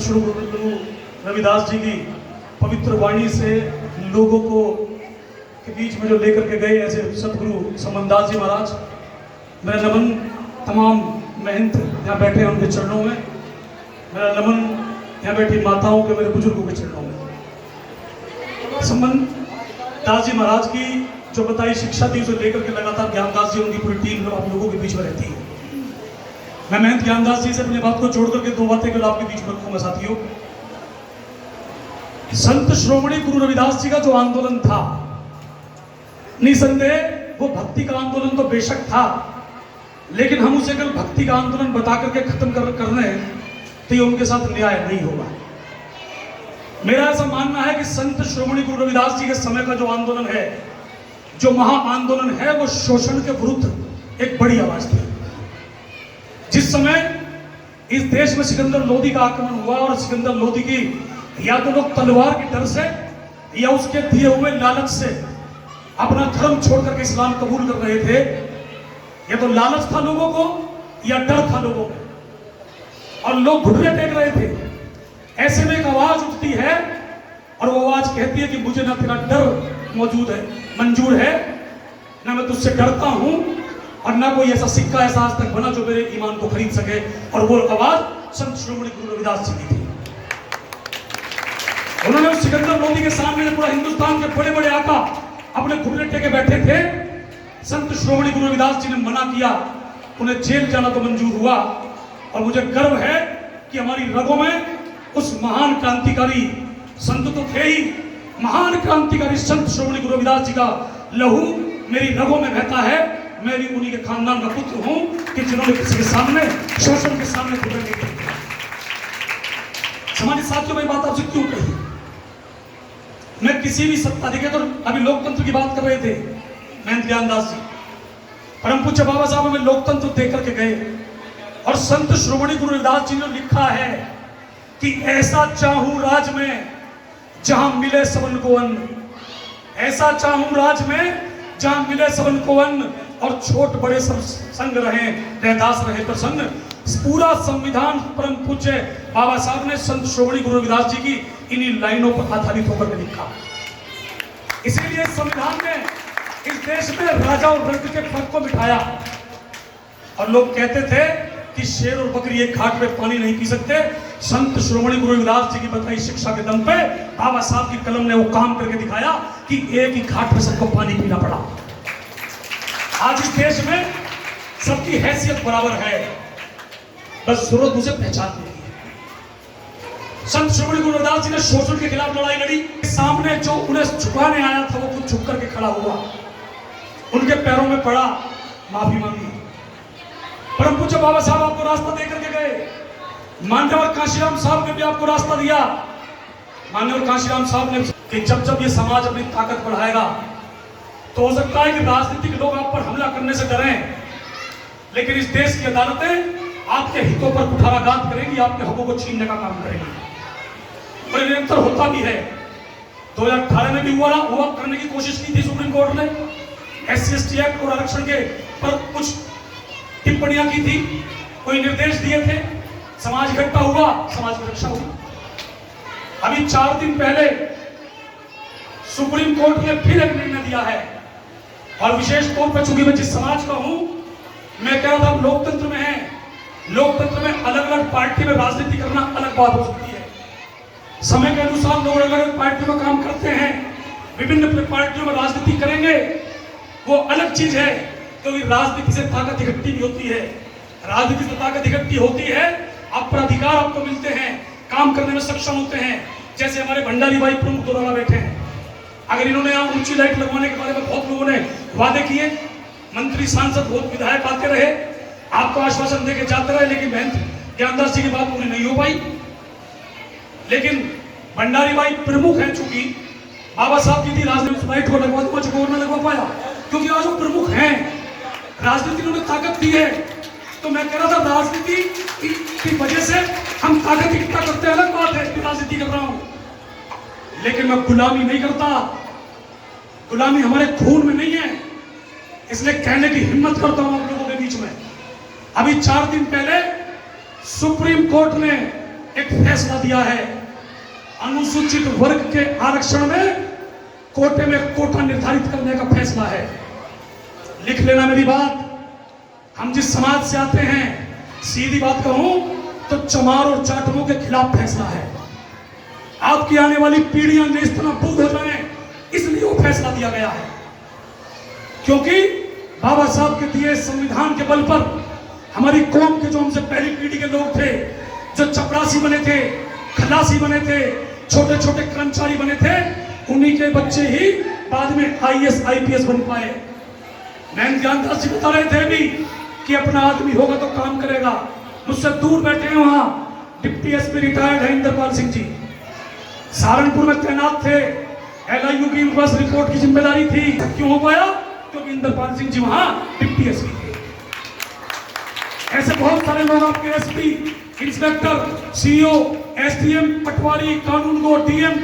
श्री गुरु रविदास जी की पवित्र वाणी से लोगों को के बीच में जो लेकर के गए ऐसे सतगुरु समनदास जी महाराज, मेरा नमन तमाम महंत यहाँ बैठे हैं उनके चरणों में, मेरा नमन यहाँ बैठी माताओं के, मेरे बुजुर्गों के चरणों में। समनदास जी महाराज की जो बताई शिक्षा थी उसे लेकर के लगातार ज्ञानदास जी उनकी पूरी टीम आप लोगों के बीच में रहती है। मैं महंत ज्ञानदास जी से अपनी बात को जोड़ करके दो बातें केवल आपके बीच में रखूंगा साथियों। संत श्रोमणी गुरु रविदास जी का जो आंदोलन था, निसंदेह वो भक्ति का आंदोलन तो बेशक था, लेकिन हम उसे अगर भक्ति का आंदोलन बता करके खत्म कर रहे हैं तो ये उनके साथ न्याय नहीं होगा। मेरा ऐसा मानना है कि संत श्रोमणी गुरु रविदास जी के समय का जो आंदोलन है, जो महा आंदोलन है, वो शोषण के विरुद्ध एक बड़ी आवाज थी। जिस समय इस देश में सिकंदर लोदी का आक्रमण हुआ और सिकंदर लोदी की या तो लोग तलवार के डर से या उसके दिए हुए लालच से अपना धर्म छोड़ करके इस्लाम कबूल कर रहे थे, या तो लालच था लोगों को या डर था लोगों में, और लोग घुटने टेक रहे थे। ऐसे में एक आवाज उठती है और वो आवाज कहती है कि मुझे ना तेरा डर मौजूद है, मंजूर है, ना मैं तुझसे डरता हूं, और ना कोई ऐसा सिक्का ऐसा आज तक बना जो मेरे ईमान को खरीद सके। और वो आवाज संत श्रोमणी गुरु रविदास जी की थी। उन्होंने उस सिकंदर लोदी के सामने पूरा हिंदुस्तान के बड़े बड़े आका अपने घुटने टेके बैठे थे। संत श्रोमणी गुरु रविदास जी ने मना किया, उन्हें जेल जाना तो मंजूर हुआ। और मुझे गर्व है कि हमारी रगों में उस महान क्रांतिकारी संत तो थे ही, महान क्रांतिकारी संत श्रोमणी गुरु रविदास जी का लहू मेरी रगों में बहता है। मैं भी उन्हीं के खानदान का पुत्र हूं कि जिन्होंने किसी के सामने, शोषण के सामने घुटने नहीं टेके। समाज साथियों में बात आपसे क्यों कही? मैं किसी भी सत्ता, देखिए तो अभी लोकतंत्र की बात कर रहे थे महंत ज्ञानदास जी, परम पूज्य बाबा साहब हमें लोकतंत्र दे करके गए, और संत श्रोमणी गुरु रविदास जी ने लिखा है कि ऐसा चाहूं राज में जहां मिले सबन को अन्न, ऐसा चाहूं राज में जहां मिले सबन को अन्न, और छोट बड़े सब संग रहे, रहदास रहे प्रसन्न। पूरा संविधान परम पूज्य बाबा साहब ने संत श्रोमणी गुरु रविदास जी की इन्हीं लाइनों पर आधारित होकर के लिखा। इसीलिए संविधान ने इस देश में राजा और रंक के फर्क को मिटाया। और लोग कहते थे कि शेर और बकरी एक घाट पे पानी नहीं पी सकते। संत श्रोमणी गुरु रविदास जी की बताई शिक्षा के दम पे बाबा साहब की कलम ने वो काम करके दिखाया कि एक ही घाट पे सबको पानी पीना पड़ा। आज इस देश में सबकी हैसियत बराबर है, बस जरूरत मुझे पहचानने की है। संत श्रोमणी गुरु रविदास जी ने शोषण के खिलाफ लड़ाई लड़ी। सामने जो उन्हें झुकाने आया था वो खुद झुक करके खड़ा हुआ, उनके पैरों में पड़ा, माफी मांगी। परम पूज्य बाबा साहब आपको रास्ता दे करके गए। मान्यवर कांशीराम साहब ने भी आपको रास्ता दिया। मान्यवर कांशीराम साहब ने कि जब जब ये समाज अपनी ताकत बढ़ाएगा तो हो सकता है कि राजनीतिक लोग आप पर हमला करने से डरें, लेकिन इस देश की अदालतें आपके हितों पर कुठाराघात करेंगी, आपके हकों को छीनने का काम करेंगी। और निरंतर होता भी है। 2018 में भी हुआ करने की कोशिश की थी सुप्रीम कोर्ट ने, SC/ST एक्ट और आरक्षण के पर कुछ टिप्पणियां की थी, कोई निर्देश दिए थे, समाज इकट्ठा हुआ, समाज की रक्षा हुई। अभी 4 दिन पहले सुप्रीम कोर्ट ने फिर एक निर्णय दिया है, और विशेष तौर पर चूंकि मैं जिस समाज का हूं, मैं कह रहा था लोकतंत्र में है, लोकतंत्र में अलग अलग पार्टी में राजनीति करना अलग बात हो सकती है। समय के अनुसार लोग अलग अलग पार्टियों में काम करते हैं, विभिन्न पार्टियों में राजनीति करेंगे, वो अलग चीज है। क्योंकि राजनीति से ताकत इकट्ठी भी होती है, राजनीति से ताकत इकट्ठी होती है, अपराधिकार आपको मिलते हैं, काम करने में सक्षम होते हैं। जैसे हमारे भंडारी भाई प्रमुख दोराला बैठे हैं, अगर इन्होंने यहाँ ऊंची लाइट लगवाने के बारे में बहुत लोगों ने वादे किए, मंत्री सांसद बहुत विधायक आते रहे, आपको आश्वासन देके जाते रहे, लेकिन महंत ज्ञानदास जी की बात पूरी नहीं हो पाई। लेकिन भंडारी भाई प्रमुख हैं, चूंकि बाबा साहब की थी राजनीति लाइट को लगवा दूंगा, चुकोर न लगवा पाया, क्योंकि आज वो प्रमुख हैं, राजनीति ने उन्हें ताकत दी है। तो मैं कह रहा था राजनीति की वजह से हम ताकत इकट्ठा करते हैं, अलग बात है कि राजनीति कर रहा हूं, लेकिन मैं गुलामी नहीं करता। गुलामी हमारे खून में नहीं है, इसलिए कहने की हिम्मत करता हूं आप लोगों के बीच में। अभी 4 दिन पहले सुप्रीम कोर्ट ने एक फैसला दिया है, अनुसूचित वर्ग के आरक्षण में कोटे में कोटा निर्धारित करने का फैसला है। लिख लेना मेरी बात। हम जिस समाज से आते हैं, सीधी बात कहूं तो चमार और जाटों के खिलाफ फैसला है। आपकी आने वाली पीढ़ियां नेस्तनाबूद हो जाएं, इसलिए वो फैसला दिया गया है। क्योंकि बाबा साहब के दिए संविधान के बल पर हमारी कौम के जो हमसे पहली पीढ़ी के लोग थे, जो चपरासी बने थे, खलासी बने थे, छोटे छोटे कर्मचारी बने थे, उन्हीं के बच्चे ही बाद में आईएएस आईपीएस बन पाए। मैं ज्ञानदास जी बता रहे थे भी कि अपना आदमी होगा तो काम करेगा। मुझसे दूर बैठे हैं वहां डिप्टी एसपी रिटायर्ड है इंद्रपाल सिंह जी, सहारनपुर में तैनात थे। LIU की बस रिपोर्ट की जिम्मेदारी थी। क्यों हो पाया? क्योंकि इंद्रपाल सिंह जी वहां डिप्टी एसपी थे। ऐसे बहुत सारे लोग आपके एसपी, इंस्पेक्टर, सीईओ, एसडीएम, पटवारी, कानून गो, डीएम,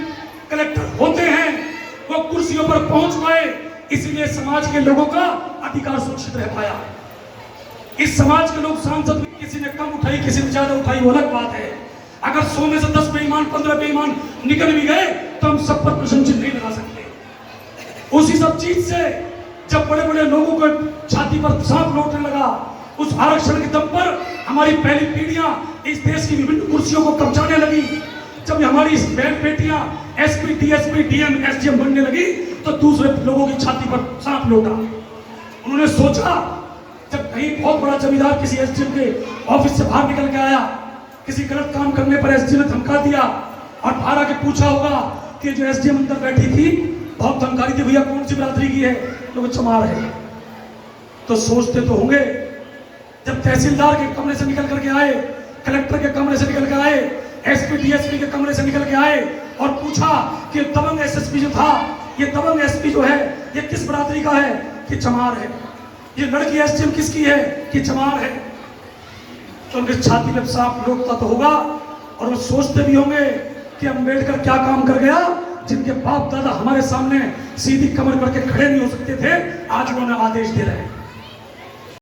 कलेक्टर होते हैं। वो कुर्सियों पर पहुंच पाए, इसलिए समाज के लोगों का अधिकार सुरक्षित रह पाया। इस समाज के लोग सांसद, किसी ने कम उठाई, किसी ने ज्यादा उठाई, वो अलग बात है। अगर 100 में से 10 बेईमान, 15 बेईमान निकल भी गए तो हम सब पर प्रश्न चिन्ह नहीं लगा सकते। उसी सब चीज से जब बड़े बड़े लोगों को छाती पर सांप लौटने लगा, उस आरक्षण के दम पर हमारी पहली पीढ़ियां इस देश की विभिन्न कुर्सियों को कब्जाने लगी, जब हमारी बहन बेटियां एसपी, डीएसपी, डीएम, एसडीएम बनने लगी, तो दूसरे लोगों की छाती पर सांप लौटा। उन्होंने सोचा, जब कहीं बहुत बड़ा जमींदार किसी एसडीएम के ऑफिस से बाहर निकल के आया, किसी गलत काम करने पर एसडीएम ने धमका दिया और बाहर आके पूछा होगा कि जो एसडीएम अंदर बैठी थी बहुत धमकारी थी, भैया कौन सी बिरादरी की है? लोग चमार है। तो सोचते तो होंगे, जब तहसीलदार के कमरे से निकल करके आए, कलेक्टर के कमरे से निकल कर आए, एसपी डीएसपी के कमरे से निकल के आए और पूछा कि दबंग एसएसपी जो था, ये दबंग एसपी जो है, ये किस बिरादरी का है? कि चमार है। ये लड़की एसडीएम किसकी है? कि चमार है। तो उनके छाती में सांप लौटता तो होगा और वो सोचते भी होंगे कि अम्बेडकर क्या काम कर गया, जिनके बाप दादा हमारे सामने सीधी कमर करके खड़े नहीं हो सकते थे, आज उन्होंने आदेश दे रहे हैं।